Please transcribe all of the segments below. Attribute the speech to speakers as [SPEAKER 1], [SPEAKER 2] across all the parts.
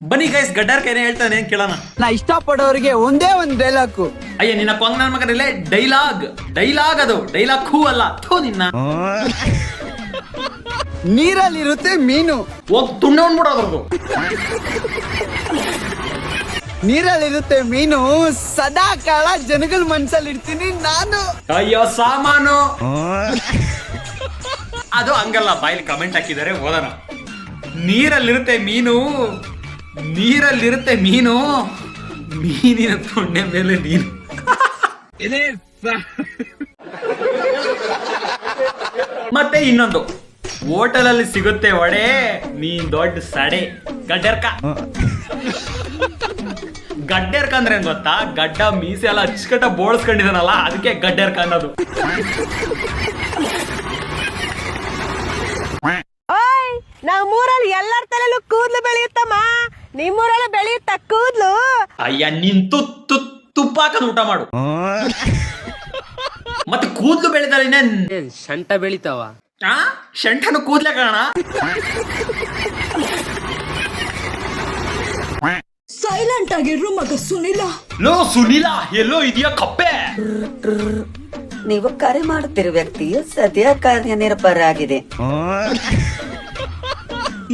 [SPEAKER 1] ಬನ್ನಿ ಗೈಸ್, ಗಡ್ಡಾರ್ಕ ಏನೇ ಹೇಳ್ತಾನೆ ಕೇಳೋಣ.
[SPEAKER 2] ನಾ ಇಷ್ಟಪಡೋರಿಗೆ ಒಂದೇ ಒಂದು ಡೈಲಾಗು.
[SPEAKER 1] ಅಯ್ಯ ನಿನ್ನ ಕೊಂಗ್ ನನ್ನ ಮಗನಲ್ಲೇ ಡೈಲಾಗ್ ಅದು ಡೈಲಾಗ್ ಹೂ ಅಲ್ಲ. ಥೂ ನಿನ್ನ.
[SPEAKER 2] ನೀರಲ್ಲಿರುತ್ತೆ ಮೀನು,
[SPEAKER 1] ಹೋಗ್ ತುಂಡ ಉಂಡ್ಬಿಡೋದ್ರದು.
[SPEAKER 2] ನೀರಲ್ಲಿರುತ್ತೆ ಮೀನು, ಸದಾ ಕಾಲ ಜನಗಳ ಮನ್ಸಲ್ಲಿ ಇರ್ತೀನಿ ನಾನು.
[SPEAKER 1] ಅಯ್ಯೋ ಸಾಮಾನು. ಅದು ಹಂಗಲ್ಲ, ಬಾಯಲ್ಲಿ ಕಮೆಂಟ್ ಹಾಕಿದ್ದಾರೆ ಓದೋಣ. ನೀರಲ್ಲಿರುತ್ತೆ ಮೀನು, ಮೀನಿನ ತೊಂಡೆ ಮೇಲೆ ನೀನು. ಮತ್ತೆ ಇನ್ನೊಂದು, ಹೋಟೆಲ್ ಅಲ್ಲಿ ಸಿಗುತ್ತೆ ವಡೆ, ನೀನ್ ದೊಡ್ಡ ಸಡೆ. ಗಡ್ಡೆರ್ಕ ಅಂದ್ರೆ ಏನ್ ಗೊತ್ತಾ? ಗಡ್ಡ ಮೀಸೆ ಎಲ್ಲ ಅಚ್ಚುಕಟ್ಟ ಬೋಳ್ಸ್ಕೊಂಡಿದಾನಲ್ಲ, ಅದಕ್ಕೆ ಗಡ್ಡೆರ್ಕ ಅನ್ನೋದು.
[SPEAKER 3] ನಮ್ಮೂರಲ್ಲಿ ಎಲ್ಲರ ತಲೆಲೂ ಕೂದ್ಲು ಬೆಳೆಯುತ್ತಮ್ಮ, ನಿಮ್ಮೂರಲ್ಲಿ ಬೆಳೆಯುತ್ತ ಕೂದ್ಲು?
[SPEAKER 1] ಅಯ್ಯ ನೀನ್ ತುಪ್ಪ ಹಾಕದ್ ಊಟ ಮಾಡು. ಮತ್ತೆ ಕೂದ್ಲು ಬೆಳೆದಾರೆ
[SPEAKER 4] ಶಂಠ ಬೆಳಿತಾವ.
[SPEAKER 1] ಶಂಠನು ಕೂದ್ಲೆ ಕಾಣ.
[SPEAKER 3] ಸೈಲೆಂಟ್ ಆಗಿರು ಮಗ ಸುನಿಲ.
[SPEAKER 1] ಲೋ ಸುನಿಲ, ಎಲ್ಲೋ ಇದೆಯಾ ಕಪ್ಪೆ?
[SPEAKER 5] ನೀವು ಕರೆ ಮಾಡುತ್ತಿರುವ ವ್ಯಕ್ತಿಯು ಸದ್ಯ ಕಾರ್ಯನಿರತರಾಗಿದೆ.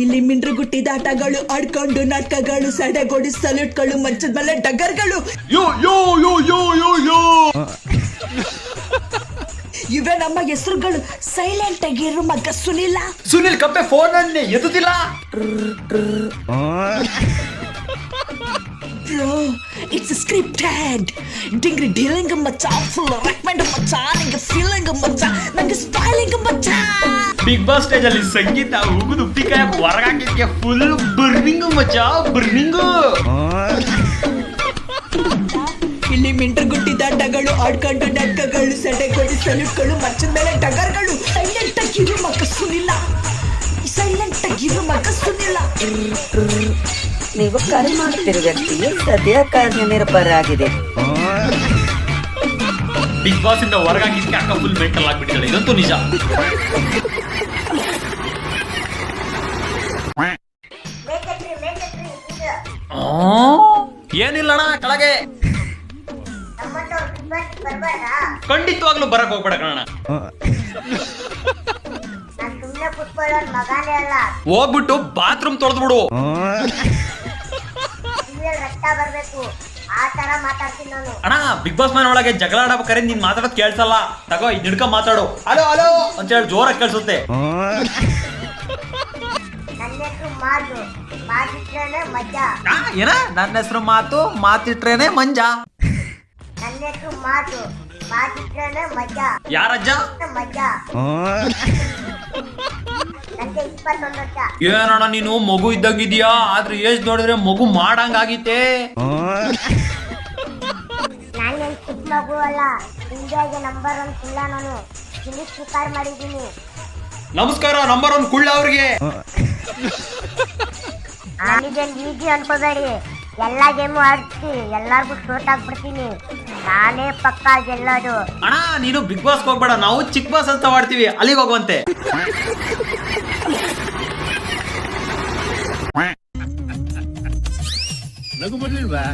[SPEAKER 3] ಇಲ್ಲಿ ಮಿಂಡ್ರಗುಟ್ಟಿದಾಟಗಳು, ಆಡ್ಕೊಂಡು ನಾಟಕಗಳು, ಸಡೆಗೋಡಿ ಸಲ್ಯೂಟ್ಗಳು, ಮಂಚದ ಮೇಲೆ ಡಗರ್ಗಳು.
[SPEAKER 1] ಯೋ ಯೋ ಯೋ ಯೋ ಯೋ ಯೋ
[SPEAKER 3] ಇವೇ ನಮ್ಮ ಹೆಸರುಗಳು. ಸೈಲೆಂಟ್ ಆಗಿರು ಮಗ ಸುನಿಲ.
[SPEAKER 1] ಸುನಿಲ್ ಕಪ್ಪೆ ಫೋನ್ ಅನ್ನೇ ಎದುದಿಲ್ಲ.
[SPEAKER 3] Bro, it's scripted. Dingri dealing ಮಚ್ಚ, full recommend ಮಚ್ಚ, ನಂಗೆ feeling ಮಚ್ಚ, ನಂಗೆ styling ಮಚ್ಚ.
[SPEAKER 1] ಬಿಗ್ ಬಾಸ್ ಸ್ಟೇಜ್ ಅಲ್ಲಿ ಸಂಗೀತ ಉಗುದು ಉಪ್ಪಿಕಾಯ ಹೊರಗಾಕಿದ್ಕೆ ಫುಲ್ ಬರ್ನಿಂಗು ಮಚ್ಚ, ಬರ್ನಿಂಗು.
[SPEAKER 3] ಇಲ್ಲಿ ಮಿಂಟ್ರಗುಟ್ಟಿ ದಾಟಗಳು, ಆಡ್ಕೊಂಡು ನಾಟಕಗಳು, ಸೆಡೆಗೋಡಿ ಸಲ್ಯೂಟ್ಗಳು, ಮಂಚದ ಮೇಲೆ ಡಗರ್ಗಳು. ಸೈಲೆಂಟ್ ಆಗಿರು ಮಗ ಸುನಿಲ, ಸೈಲೆಂಟ್ ಆಗಿರು ಮಗ ಸುನಿಲ.
[SPEAKER 5] ನೀವು ಕರೆ ಮಾಡುತ್ತಿರುವ ವ್ಯಕ್ತಿಯು ಸದ್ಯ ಕಾರ್ಯನಿರತರಾಗಿದೆ.
[SPEAKER 1] ಬಿಗ್ ಬಾಸ್ ಇಂದ ಹೊರಗಾಕಿದ್ಕೆ ಅಕ್ಕ ಫುಲ್ ಮೆಂಟಲ್ ಆಗ್ಬಿಟ್ಟಿದ್ದಾಳೆ, ಇದಂತೂ ನಿಜ. ಏನಿಲ್ಲಣ್ಣ ಕೆಳಗೆ. ಖಂಡಿತವಾಗ್ಲೂ ಬರಕ್ ಹೋಗ್ಬೇಡ ಕಣ. ಹೋಗ್ಬಿಟ್ಟು ಬಾತ್ರೂಮ್ ತೊಳೆದ್ಬಿಡು. ಅಣ್ಣ ಬಿಗ್ ಬಾಸ್ ಮನೆ ಒಳಗೆ ಜಗಳ ಆಡಬೇಕಾರೆ ನೀನ್ ಮಾತಾಡೋದ್ ಕೇಳ್ಸಲ್ಲ. ತಗೋ ಇದ್ ಹಿಡ್ಕ ಮಾತಾಡು. ಹಲೋ ಹಲೋ ಅಂತ ಹೇಳಿ ಜೋರಾಗಿ ಕೇಳಿಸುತ್ತೆ. ಏನ ನನ್ನ ಹೆಸರು ಮಾತಿಟ್ರೇನೆ ಮಂಜಾ. ಯಾರಜ್ಜ? ಏನಣ್ಣ ನೀನು ಮಗು ಇದ್ದಂಗಿದ್ಯಾ, ಆದ್ರೆ ಏಜ್ ನೋಡಿದ್ರೆ ಮಗು ಮಾಡಂಗಾಗಿತ್ತೆ.
[SPEAKER 6] ನಾನೇನ್ ಚಿಕ್ಕ ಮಗು ಅಲ್ಲ, ಇಂಡಿಯಾಗೆ ನಂಬರ್ 1 ಕುಳ್ಳ. ನಾನು ಗಿನ್ನಿಸ್ ರೆಕಾರ್ಡ್ ಮಾಡಿದ್ದೀನಿ.
[SPEAKER 1] ನಮಸ್ಕಾರ, ನಂಬರ್ 1 ಕುಳ್ಳ ಅವ್ರಿಗೆ.
[SPEAKER 6] ನನಗೇನ್ ಈಜಿ ಅನ್ಕೋಬೇಡಿ, ಎಲ್ಲಾ ಗೇಮು ಆಡ್ತಿ, ಎಲ್ಲಾರ್ಗು ಶೋಟ್ ಆಗ್ಬಿಡ್ತೀನಿ. ನಾನೇ ಪಕ್ಕ ಗೆಲ್ಲೋದು.
[SPEAKER 1] ಅಣ್ಣ ನೀನು ಬಿಗ್ ಬಾಸ್ ಹೋಗ್ಬೇಡ, ನಾವು ಚಿಕ್ಕ ಬಾಸ್ ಅಂತ ಮಾಡ್ತೀವಿ, ಅಲ್ಲಿಗೆ ಹೋಗುವಂತೆ.
[SPEAKER 4] ನಗು ಬರ್ಲಿಲ್ವಾ?